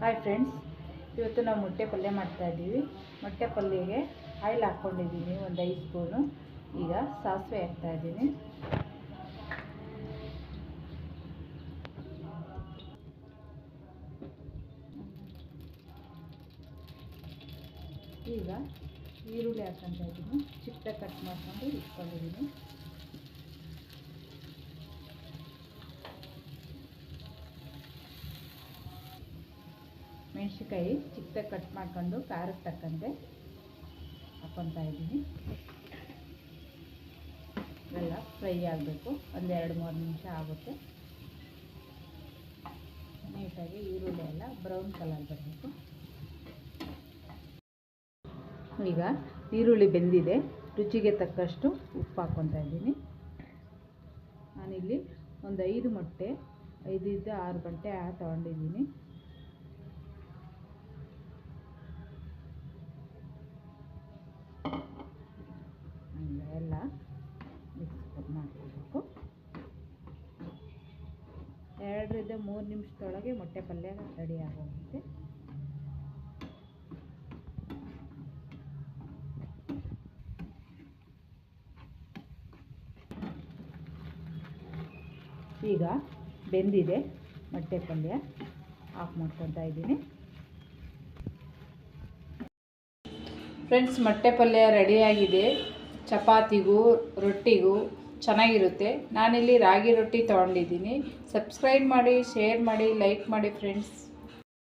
Hi friends, ಇವತ್ತು ನಾವು ಮೊಟ್ಟೆ ಪಲ್ಯ ಮಾಡ್ತಾಯಿದ್ದೀವಿ. ಮೊಟ್ಟೆ ಪಲ್ಯಗೆ ಆಯಿಲ್ ಹಾಕ್ಕೊಂಡಿದ್ದೀನಿ, ಒಂದು 5 ಸ್ಪೂನು. ಈಗ ಸಾಸಿವೆ ಹಾಕ್ತಾಯಿದ್ದೀನಿ. ಈಗ ಈರುಳ್ಳಿ ಹಾಕ್ಕೊತಾ ಇದ್ದೀನಿ, ಚಿಕ್ಕದಾಗಿ ಕಟ್ ಮಾಡ್ಕೊಂಡು ಇಟ್ಕೊಂಡಿದ್ದೀನಿ. ಮೆಣಸಿನ್ಕಾಯಿ ಚಿಕ್ಕದಾಗಿ ಕಟ್ ಮಾಡ್ಕೊಂಡು ಖಾರಕ್ಕೆ ತಕ್ಕಂತೆ ಹಾಕ್ಕೊತಾ ಇದ್ದೀನಿ. ಇವೆಲ್ಲ ಫ್ರೈ ಆಗಬೇಕು, ಒಂದು 2-3 ನಿಮಿಷ ಆಗುತ್ತೆ. ನೀಟಾಗಿ ಈರುಳ್ಳಿ ಎಲ್ಲ ಬ್ರೌನ್ ಕಲರ್ ಬರಬೇಕು. ಈಗ ಈರುಳ್ಳಿ ಬೆಂದಿದೆ, ರುಚಿಗೆ ತಕ್ಕಷ್ಟು ಉಪ್ಪು ಹಾಕ್ಕೊತಾ ಇದ್ದೀನಿ. ನಾನಿಲ್ಲಿ ಒಂದು 5 ಮೊಟ್ಟೆ, 5ರಿಂದ 6 ಮೊಟ್ಟೆ ತೊಗೊಂಡಿದ್ದೀನಿ. ಎಲ್ಲ ಮಿಕ್ಸ್ ಮಾಡ್ಕೋಬೇಕು. 2ರಿಂದ 3 ನಿಮಿಷದೊಳಗೆ ಮೊಟ್ಟೆ ಪಲ್ಯ ರೆಡಿ ಆಗೋಗುತ್ತೆ. ಈಗ ಬೆಂದಿದೆ ಮೊಟ್ಟೆ ಪಲ್ಯ, ಆಫ್ ಮಾಡ್ಕೊತಾ ಇದ್ದೀನಿ. ಫ್ರೆಂಡ್ಸ್, ಮೊಟ್ಟೆ ಪಲ್ಯ ರೆಡಿಯಾಗಿದೆ. ಚಪಾತಿಗೂ ರೊಟ್ಟಿಗೂ ಚೆನ್ನಾಗಿರುತ್ತೆ. ನಾನಿಲ್ಲಿ ರಾಗಿ ರೊಟ್ಟಿ ತೊಗೊಂಡಿದ್ದೀನಿ. ಸಬ್ಸ್ಕ್ರೈಬ್ ಮಾಡಿ, ಶೇರ್ ಮಾಡಿ, ಲೈಕ್ ಮಾಡಿ ಫ್ರೆಂಡ್ಸ್.